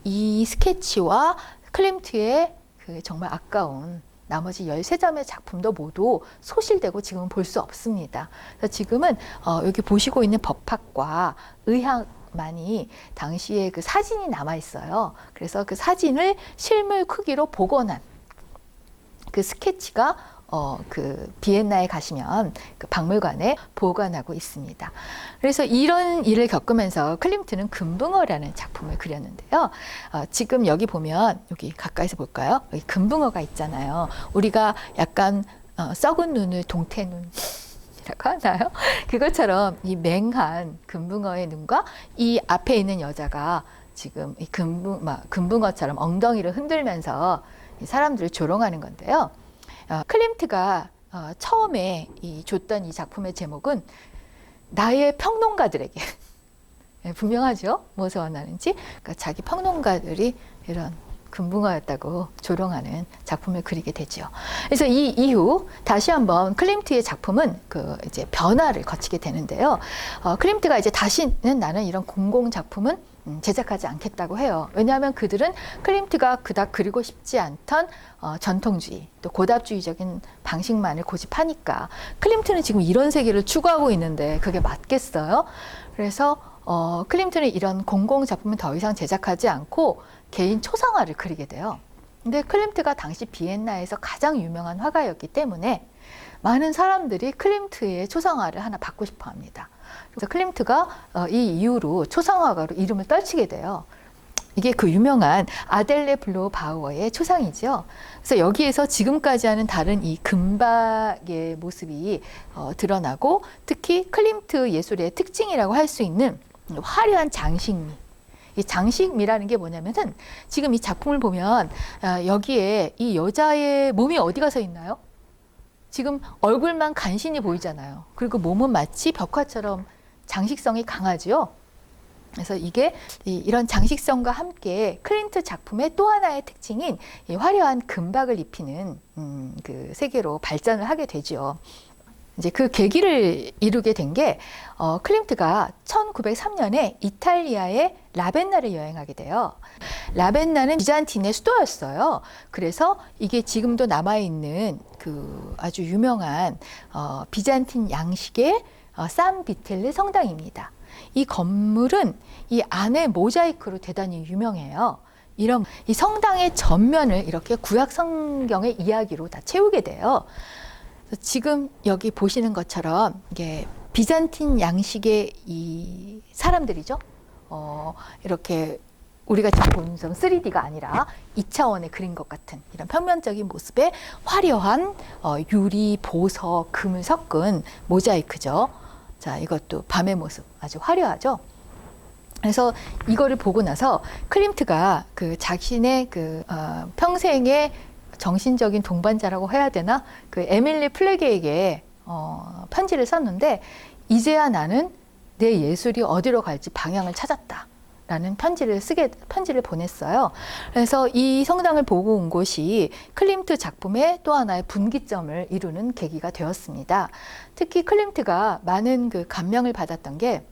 이 스케치와 클림트의 그 정말 아까운 나머지 13점의 작품도 모두 소실되고 지금은 볼 수 없습니다. 그래서 지금은 여기 보시고 있는 법학과 의학만이 당시에 그 사진이 남아 있어요. 그래서 그 사진을 실물 크기로 복원한 그 스케치가 그 비엔나에 가시면 그 박물관에 보관하고 있습니다. 그래서 이런 일을 겪으면서 클림트는 금붕어라는 작품을 그렸는데요. 지금 여기 보면 여기 가까이서 볼까요? 여기 금붕어가 있잖아요. 우리가 약간 썩은 눈을 동태눈 이라고 하나요? 그것처럼 이 맹한 금붕어의 눈과 이 앞에 있는 여자가 지금 이 금붕어처럼 엉덩이를 흔들면서 사람들을 조롱하는 건데요. 클림트가 처음에 줬던 이 작품의 제목은 나의 평론가들에게 분명하죠? 무엇을 원하는지. 그러니까 자기 평론가들이 이런 금붕어였다고 조롱하는 작품을 그리게 되죠. 그래서 이 이후 다시 한번 클림트의 작품은 이제 변화를 거치게 되는데요. 클림트가 이제 다시는 나는 이런 공공 작품은 제작하지 않겠다고 해요. 왜냐하면 그들은 클림트가 그닥 그리고 싶지 않던 전통주의 또 고답주의적인 방식만을 고집하니까 클림트는 지금 이런 세계를 추구하고 있는데 그게 맞겠어요? 그래서 클림트는 이런 공공 작품은 더 이상 제작하지 않고 개인 초상화를 그리게 돼요. 근데 클림트가 당시 비엔나에서 가장 유명한 화가였기 때문에 많은 사람들이 클림트의 초상화를 하나 받고 싶어 합니다. 그래서 클림트가 이 이후로 초상화가로 이름을 떨치게 돼요. 이게 그 유명한 아델레 블로 바우어의 초상이죠. 그래서 여기에서 지금까지 하는 다른 이 금박의 모습이 드러나고, 특히 클림트 예술의 특징이라고 할 수 있는 화려한 장식미. 이 장식미라는 게 뭐냐면은, 지금 이 작품을 보면 여기에 이 여자의 몸이 어디가 서 있나요? 지금 얼굴만 간신히 보이잖아요. 그리고 몸은 마치 벽화처럼 장식성이 강하죠. 그래서 이게 이런 장식성과 함께 클림트 작품의 또 하나의 특징인 이 화려한 금박을 입히는 그 세계로 발전을 하게 되죠. 이제 그 계기를 이루게 된 게 클림트가 1903년에 이탈리아의 라벤나를 여행하게 돼요. 라벤나는 비잔틴의 수도였어요. 그래서 이게 지금도 남아있는 그 아주 유명한 비잔틴 양식의 산 비텔르 성당입니다. 이 건물은 이 안에 모자이크로 대단히 유명해요. 이런 이 성당의 전면을 이렇게 구약 성경의 이야기로 다 채우게 돼요. 지금 여기 보시는 것처럼 이게 비잔틴 양식의 이 사람들이죠. 이렇게 우리가 지금 보는 점 3D가 아니라 2차원의 그린 것 같은 이런 평면적인 모습의 화려한 유리, 보석, 금을 섞은 모자이크죠. 자, 이것도 밤의 모습 아주 화려하죠. 그래서 이거를 보고 나서 클림트가 그 자신의 그 평생의 정신적인 동반자라고 해야 되나? 그 에밀리 플레게에게 편지를 썼는데, 이제야 나는 내 예술이 어디로 갈지 방향을 찾았다. 라는 편지를 보냈어요. 그래서 이 성당을 보고 온 곳이 클림트 작품의 또 하나의 분기점을 이루는 계기가 되었습니다. 특히 클림트가 많은 그 감명을 받았던 게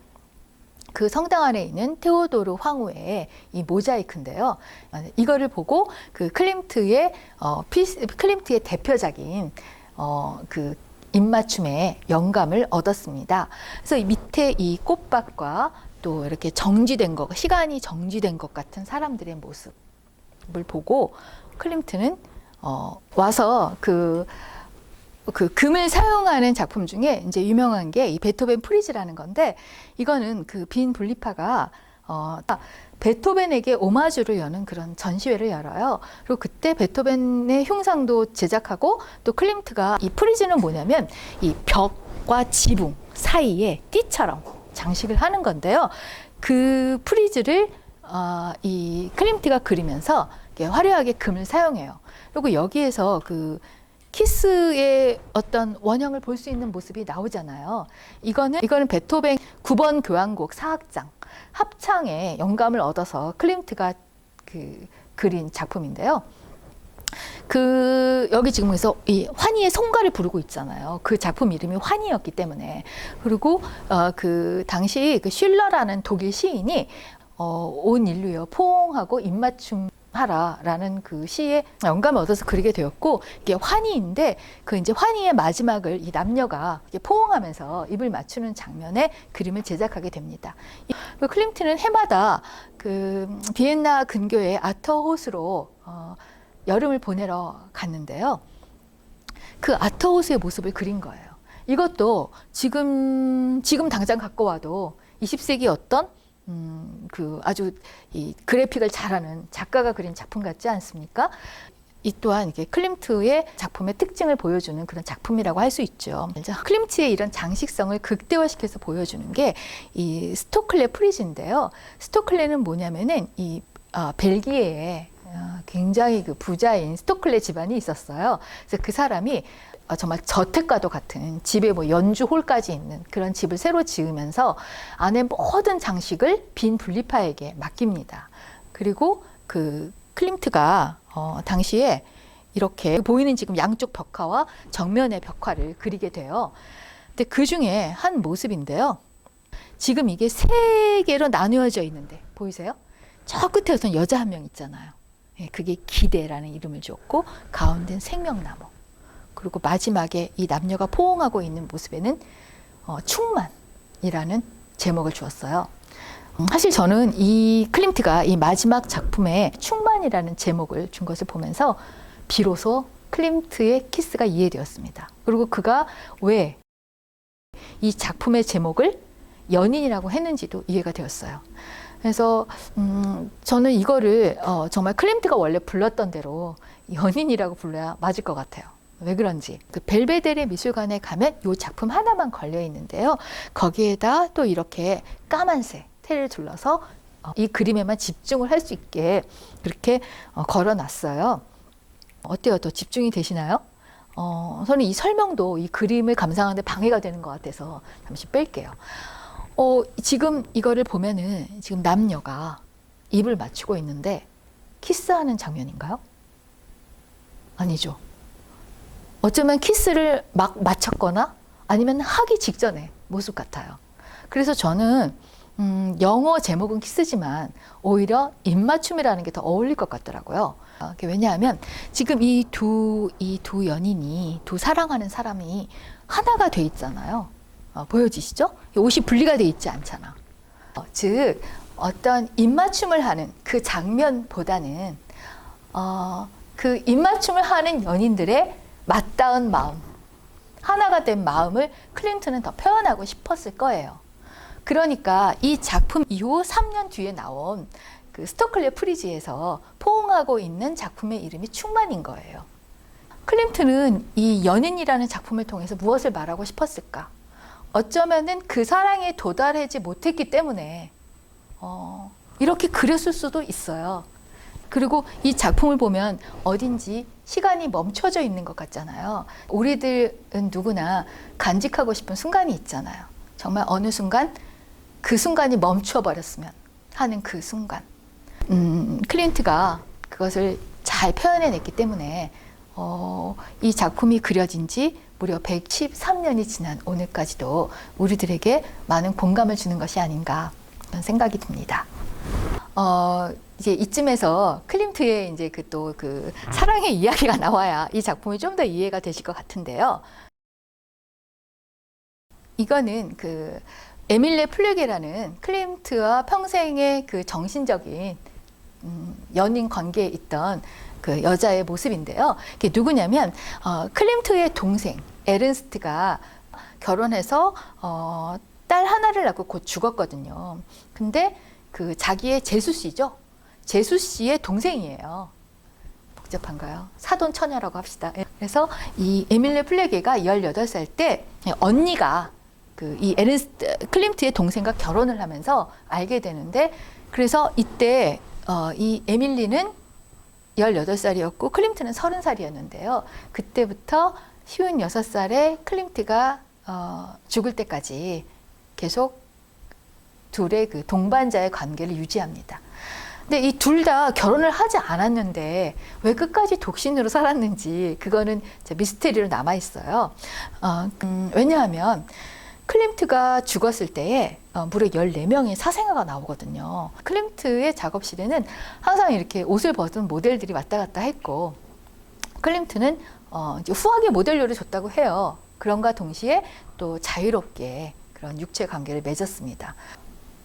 그 성당 안에 있는 테오도르 황후의 이 모자이크인데요. 이거를 보고 그 클림트의 대표작인 그 입맞춤에 영감을 얻었습니다. 그래서 이 밑에 이 꽃밭과 또 이렇게 정지된 것, 시간이 정지된 것 같은 사람들의 모습을 보고 클림트는 와서 그 금을 사용하는 작품 중에 이제 유명한 게 이 베토벤 프리즈라는 건데, 이거는 그 빈 분리파가 베토벤에게 오마주를 여는 그런 전시회를 열어요. 그리고 그때 베토벤의 흉상도 제작하고, 또 클림트가 이 프리즈는 뭐냐면 이 벽과 지붕 사이에 띠처럼 장식을 하는 건데요. 그 프리즈를 이 클림트가 그리면서 화려하게 금을 사용해요. 그리고 여기에서 그 키스의 어떤 원형을 볼 수 있는 모습이 나오잖아요. 이거는 베토벤 9번 교향곡 4악장 합창에 영감을 얻어서 클림트가 그린 작품인데요. 여기 지금 그래서 이 환희의 성가를 부르고 있잖아요. 그 작품 이름이 환희였기 때문에. 그리고 그 당시 그 슐러라는 독일 시인이 온 인류여 포옹하고 입맞춤 하라라는 그 시에 영감을 얻어서 그리게 되었고, 이게 환희인데 그 이제 환희의 마지막을 이 남녀가 포옹하면서 입을 맞추는 장면의 그림을 제작하게 됩니다. 클림트는 해마다 그 비엔나 근교의 아터호스로 여름을 보내러 갔는데요. 그 아터호스의 모습을 그린 거예요. 이것도 지금 당장 갖고 와도 20세기 어떤 그 아주 이 그래픽을 잘하는 작가가 그린 작품 같지 않습니까? 이 또한 이게 클림트의 작품의 특징을 보여주는 그런 작품이라고 할 수 있죠. 클림트의 이런 장식성을 극대화시켜서 보여주는 게 이 스토클레 프리즈인데요. 스토클레는 뭐냐면은 이 벨기에에 굉장히 그 부자인 스토클레 집안이 있었어요. 그래서 그 사람이 정말 저택과도 같은 집에 뭐 연주홀까지 있는 그런 집을 새로 지으면서 안에 모든 장식을 빈 분리파에게 맡깁니다. 그리고 그 클림트가 당시에 이렇게 보이는 지금 양쪽 벽화와 정면의 벽화를 그리게 돼요. 근데 그 중에 한 모습인데요. 지금 이게 세 개로 나누어져 있는데 보이세요? 저 끝에 어떤 여자 한 명 있잖아요. 그게 기대라는 이름을 줬고, 가운데는 생명나무. 그리고 마지막에 이 남녀가 포옹하고 있는 모습에는 충만이라는 제목을 주었어요. 사실 저는 이 클림트가 이 마지막 작품에 충만이라는 제목을 준 것을 보면서 비로소 클림트의 키스가 이해되었습니다. 그리고 그가 왜 이 작품의 제목을 연인이라고 했는지도 이해가 되었어요. 그래서 저는 이거를 정말 클림트가 원래 불렀던 대로 연인이라고 불러야 맞을 것 같아요. 왜 그런지. 그 벨베데레 미술관에 가면 이 작품 하나만 걸려 있는데요. 거기에다 또 이렇게 까만색 테를 둘러서 이 그림에만 집중을 할 수 있게 그렇게 걸어놨어요. 어때요? 더 집중이 되시나요? 저는 이 설명도 이 그림을 감상하는데 방해가 되는 것 같아서 잠시 뺄게요. 지금 이거를 보면은 지금 남녀가 입을 맞추고 있는데 키스하는 장면인가요? 아니죠. 어쩌면 키스를 막 마쳤거나 아니면 하기 직전의 모습 같아요. 그래서 저는 영어 제목은 키스지만 오히려 입맞춤이라는 게 더 어울릴 것 같더라고요. 왜냐하면 지금 이 두 연인이, 두 사랑하는 사람이 하나가 돼 있잖아요. 보여지시죠? 옷이 분리가 돼 있지 않잖아. 즉 어떤 입맞춤을 하는 그 장면보다는 그 입맞춤을 하는 연인들의 맞닿은 마음, 하나가 된 마음을 클림트는 더 표현하고 싶었을 거예요. 그러니까 이 작품 이후 3년 뒤에 나온 그 스토클레 프리지에서 포옹하고 있는 작품의 이름이 충만인 거예요. 클림트는 이 연인이라는 작품을 통해서 무엇을 말하고 싶었을까? 어쩌면은 그 사랑에 도달하지 못했기 때문에 이렇게 그렸을 수도 있어요. 그리고 이 작품을 보면 어딘지 시간이 멈춰져 있는 것 같잖아요. 우리들은 누구나 간직하고 싶은 순간이 있잖아요. 정말 어느 순간 그 순간이 멈춰버렸으면 하는 그 순간. 클린트가 그것을 잘 표현해냈기 때문에 이 작품이 그려진 지 무려 113년이 지난 오늘까지도 우리들에게 많은 공감을 주는 것이 아닌가 그런 생각이 듭니다. 이제 이쯤에서 클림트의 이제 그 사랑의 이야기가 나와야 이 작품이 좀 더 이해가 되실 것 같은데요. 이거는 그 에밀레 플레게라는 클림트와 평생의 그 정신적인 연인 관계에 있던 그 여자의 모습인데요. 이게 누구냐면 클림트의 동생 에른스트가 결혼해서 딸 하나를 낳고 곧 죽었거든요. 근데 그 자기의 제수 씨죠. 제수 씨의 동생이에요. 복잡한가요? 사돈 처녀라고 합시다. 그래서 이 에밀레 플레게가 18살 때 언니가 이 에른스트 클림트의 동생과 결혼을 하면서 알게 되는데, 그래서 이때 이 에밀리는 18살이었고 클림트는 30살이었는데요. 그때부터 56살에 클림트가 죽을 때까지 계속 둘의 그 동반자의 관계를 유지합니다. 근데 이 둘 다 결혼을 하지 않았는데 왜 끝까지 독신으로 살았는지 그거는 미스테리로 남아 있어요. 왜냐하면 클림트가 죽었을 때에 무려 14명의 사생아가 나오거든요. 클림트의 작업실에는 항상 이렇게 옷을 벗은 모델들이 왔다 갔다 했고, 클림트는 이제 후하게 모델료를 줬다고 해요. 그런가 동시에 또 자유롭게 그런 육체 관계를 맺었습니다.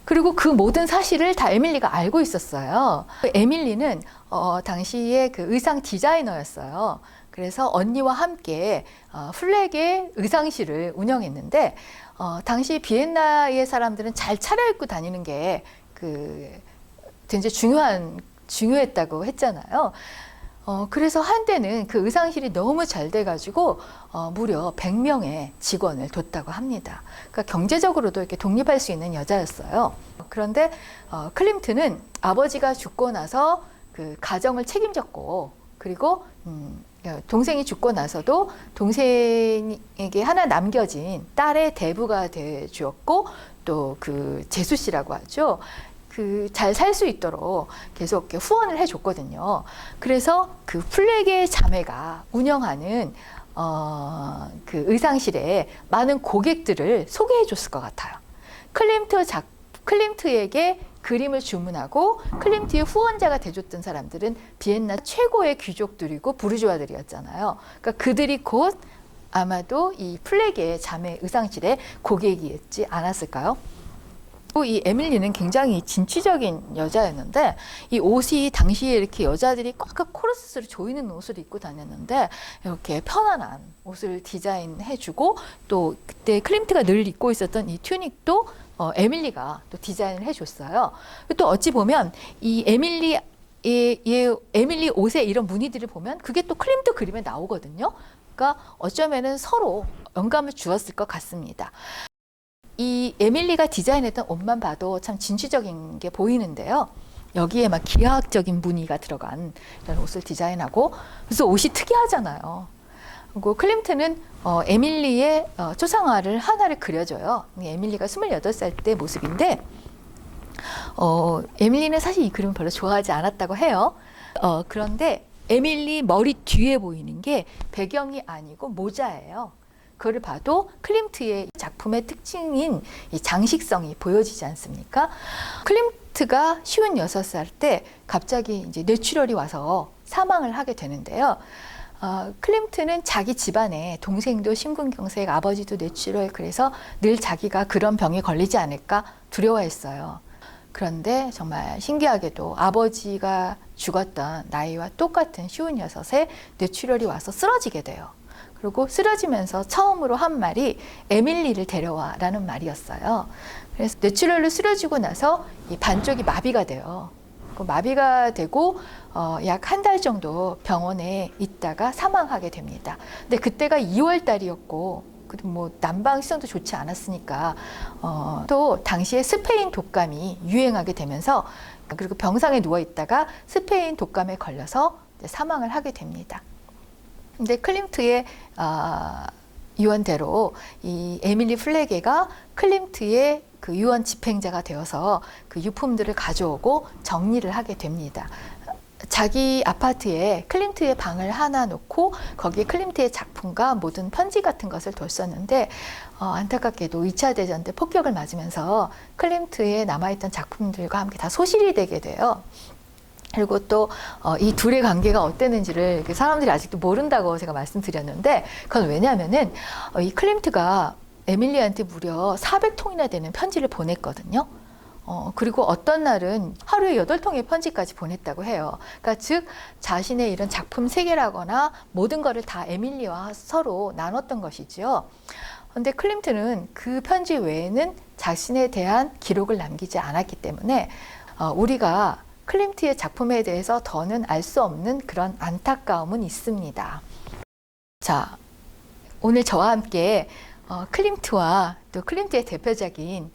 그리고 그 모든 사실을 다 에밀리가 알고 있었어요. 에밀리는 당시에 그 의상 디자이너였어요. 그래서 언니와 함께 플렉의 의상실을 운영했는데, 당시 비엔나의 사람들은 잘 차려입고 다니는 게 굉장히 중요했다고 했잖아요. 그래서 한때는 그 의상실이 너무 잘 돼가지고 무려 100명의 직원을 뒀다고 합니다. 그러니까 경제적으로도 이렇게 독립할 수 있는 여자였어요. 그런데 클림트는 아버지가 죽고 나서 그 가정을 책임졌고, 그리고 동생이 죽고 나서도 동생에게 하나 남겨진 딸의 대부가 돼 주었고, 또 그 제수 씨라고 하죠. 잘 살 수 있도록 계속 후원을 해줬거든요. 그래서 그 플렉의 자매가 운영하는 그 의상실에 많은 고객들을 소개해줬을 것 같아요. 클림트에게 그림을 주문하고 클림트의 후원자가 돼줬던 사람들은 비엔나 최고의 귀족들이고 부르주아들이었잖아요. 그러니까 그들이 곧 아마도 이 플렉의 자매 의상실의 고객이었지 않았을까요? 이 에밀리는 굉장히 진취적인 여자였는데, 이 옷이 당시에 이렇게 여자들이 꽉꽉 코르셋으로 조이는 옷을 입고 다녔는데 이렇게 편안한 옷을 디자인해주고, 또 그때 클림트가 늘 입고 있었던 이 튜닉도 에밀리가 또 디자인을 해줬어요. 또 어찌 보면 이 에밀리 옷에 이런 무늬들을 보면 그게 또 클림트 그림에 나오거든요. 그러니까 어쩌면은 서로 영감을 주었을 것 같습니다. 이 에밀리가 디자인했던 옷만 봐도 참 진취적인 게 보이는데요. 여기에 막 기하학적인 무늬가 들어간 이런 옷을 디자인하고, 그래서 옷이 특이하잖아요. 그리고 클림트는 에밀리의 초상화를 하나를 그려줘요. 에밀리가 28살 때 모습인데, 에밀리는 사실 이 그림을 별로 좋아하지 않았다고 해요. 그런데 에밀리 머리 뒤에 보이는 게 배경이 아니고 모자예요. 그걸 봐도 클림트의 작품의 특징인 이 장식성이 보여지지 않습니까? 클림트가 56살 때 갑자기 이제 뇌출혈이 와서 사망을 하게 되는데요. 클림트는 자기 집안에 동생도 심근경색, 아버지도 뇌출혈, 그래서 늘 자기가 그런 병에 걸리지 않을까 두려워했어요. 그런데 정말 신기하게도 아버지가 죽었던 나이와 똑같은 56에 뇌출혈이 와서 쓰러지게 돼요. 그리고 쓰러지면서 처음으로 한 말이 에밀리를 데려와 라는 말이었어요. 그래서 뇌출혈로 쓰러지고 나서 이 반쪽이 마비가 돼요. 그 마비가 되고 약 한 달 정도 병원에 있다가 사망하게 됩니다. 근데 그때가 2월 달이었고, 그리고 뭐 난방 시설도 좋지 않았으니까 또 당시에 스페인 독감이 유행하게 되면서, 그리고 병상에 누워 있다가 스페인 독감에 걸려서 사망을 하게 됩니다. 근데 클림트의 유언대로 이 에밀리 플레게가 클림트의 그 유언 집행자가 되어서 그 유품들을 가져오고 정리를 하게 됩니다. 자기 아파트에 클림트의 방을 하나 놓고 거기에 클림트의 작품과 모든 편지 같은 것을 뒀었는데, 안타깝게도 2차 대전 때 폭격을 맞으면서 클림트의 남아있던 작품들과 함께 다 소실이 되게 돼요. 그리고 또 이 둘의 관계가 어땠는지를 사람들이 아직도 모른다고 제가 말씀드렸는데, 그건 왜냐하면은 이 클림트가 에밀리한테 무려 400통이나 되는 편지를 보냈거든요. 그리고 어떤 날은 하루에 8통의 편지까지 보냈다고 해요. 그러니까 즉 자신의 이런 작품 세계라거나 모든 거를 다 에밀리와 서로 나눴던 것이죠. 그런데 클림트는 그 편지 외에는 자신에 대한 기록을 남기지 않았기 때문에 우리가 클림트의 작품에 대해서 더는 알 수 없는 그런 안타까움은 있습니다. 자, 오늘 저와 함께 클림트와 또 클림트의 대표작인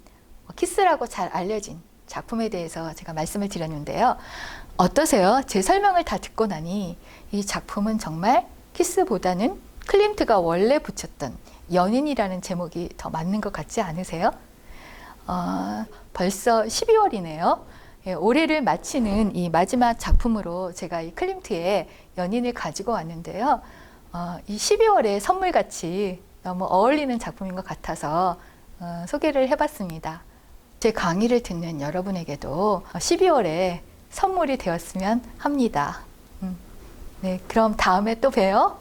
키스라고 잘 알려진 작품에 대해서 제가 말씀을 드렸는데요. 어떠세요? 제 설명을 다 듣고 나니 이 작품은 정말 키스보다는 클림트가 원래 붙였던 연인이라는 제목이 더 맞는 것 같지 않으세요? 벌써 12월이네요. 예, 올해를 마치는 이 마지막 작품으로 제가 이 클림트의 연인을 가지고 왔는데요. 이 12월에 선물같이 너무 어울리는 작품인 것 같아서 소개를 해봤습니다. 제 강의를 듣는 여러분에게도 12월에 선물이 되었으면 합니다. 네, 그럼 다음에 또 봬요.